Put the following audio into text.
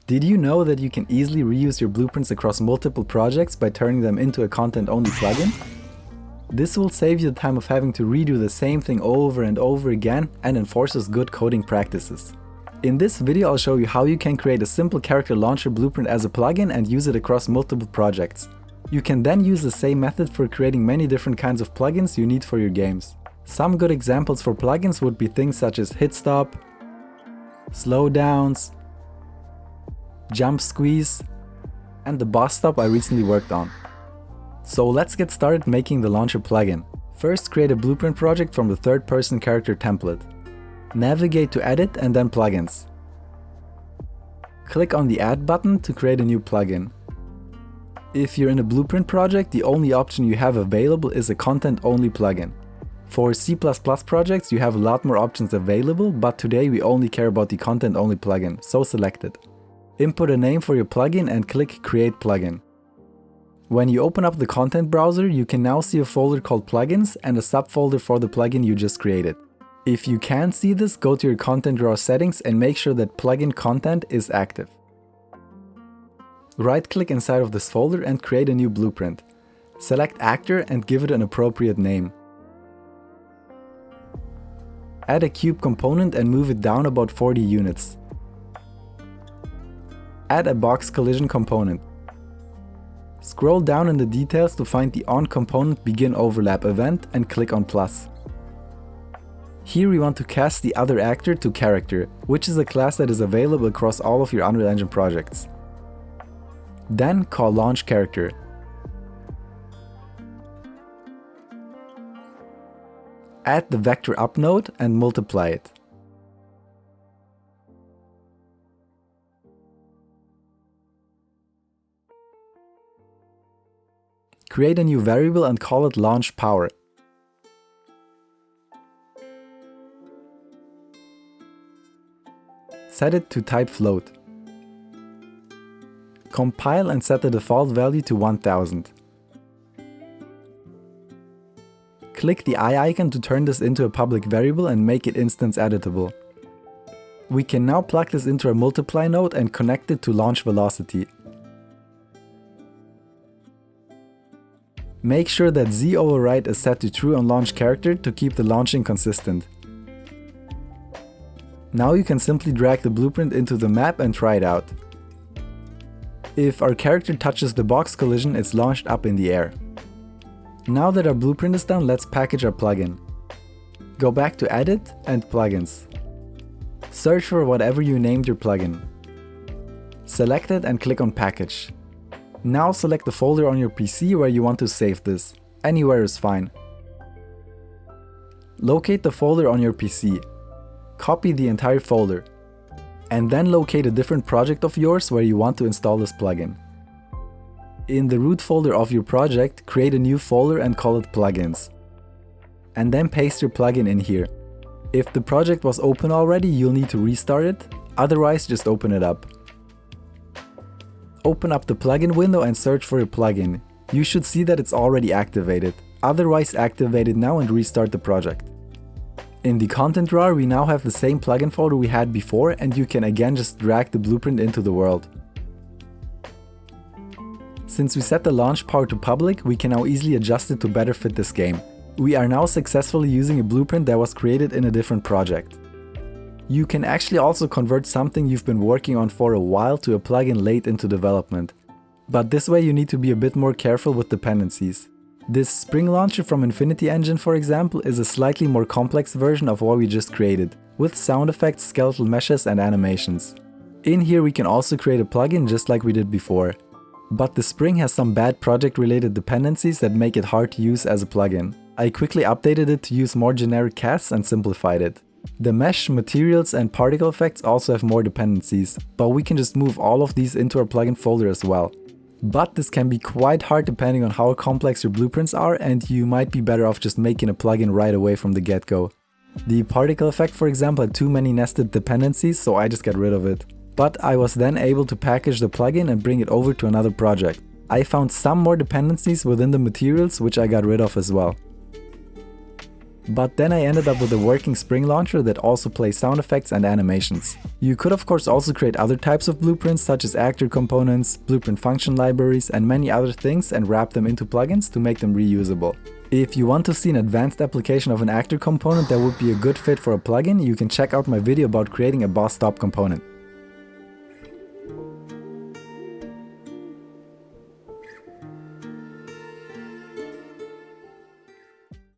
Did you know that you can easily reuse your blueprints across multiple projects by turning them into a content-only plugin? This will save you the time of having to redo the same thing over and over again and enforces good coding practices. In this video I'll show you how you can create a simple character launcher blueprint as a plugin and use it across multiple projects. You can then use the same method for creating many different kinds of plugins you need for your games. Some good examples for plugins would be things such as hit stop, slowdowns, jump squeeze, and the boss stop I recently worked on. So let's get started making the launcher plugin. First, create a blueprint project from the third-person character template. Navigate to Edit and then Plugins. Click on the Add button to create a new plugin. If you're in a blueprint project, the only option you have available is a content-only plugin. For C++ projects, you have a lot more options available, but today we only care about the content-only plugin, so select it. Input a name for your plugin and click Create Plugin. When you open up the content browser, you can now see a folder called Plugins and a subfolder for the plugin you just created. If you can't see this, go to your content drawer settings and make sure that plugin content is active. Right-click inside of this folder and create a new blueprint. Select Actor and give it an appropriate name. Add a cube component and move it down about 40 units. Add a box collision component. Scroll down in the details to find the onComponent begin overlap event and click on plus. Here we want to cast the other actor to character, which is a class that is available across all of your Unreal Engine projects. Then call launch character. Add the vector up node and multiply it. Create a new variable and call it launch power. Set it to type float. Compile and set the default value to 1000. Click the eye icon to turn this into a public variable and make it instance editable. We can now plug this into our multiply node and connect it to launch velocity. Make sure that Z override is set to true on launch character to keep the launching consistent. Now you can simply drag the blueprint into the map and try it out. If our character touches the box collision, it's launched up in the air. Now that our blueprint is done, let's package our plugin. Go back to Edit and Plugins. Search for whatever you named your plugin. Select it and click on Package. Now select the folder on your PC where you want to save this. Anywhere is fine. Locate the folder on your PC. Copy the entire folder. And then locate a different project of yours where you want to install this plugin. In the root folder of your project, create a new folder and call it Plugins. And then paste your plugin in here. If the project was open already, you'll need to restart it, otherwise just open it up. Open up the plugin window and search for your plugin. You should see that it's already activated, otherwise activate it now and restart the project. In the content drawer, we now have the same plugin folder we had before, and you can again just drag the blueprint into the world. Since we set the launch power to public, we can now easily adjust it to better fit this game. We are now successfully using a blueprint that was created in a different project. You can actually also convert something you've been working on for a while to a plugin late into development. But this way you need to be a bit more careful with dependencies. This spring launcher from Infinity Engine, for example, is a slightly more complex version of what we just created, with sound effects, skeletal meshes and animations. In here we can also create a plugin just like we did before. But the Spring has some bad project-related dependencies that make it hard to use as a plugin. I quickly updated it to use more generic casts and simplified it. The mesh, materials and particle effects also have more dependencies, but we can just move all of these into our plugin folder as well. But this can be quite hard depending on how complex your blueprints are, and you might be better off just making a plugin right away from the get-go. The particle effect, for example, had too many nested dependencies, so I just got rid of it. But I was then able to package the plugin and bring it over to another project. I found some more dependencies within the materials which I got rid of as well. But then I ended up with a working spring launcher that also plays sound effects and animations. You could of course also create other types of blueprints such as actor components, blueprint function libraries, and many other things and wrap them into plugins to make them reusable. If you want to see an advanced application of an actor component that would be a good fit for a plugin, you can check out my video about creating a boss stop component.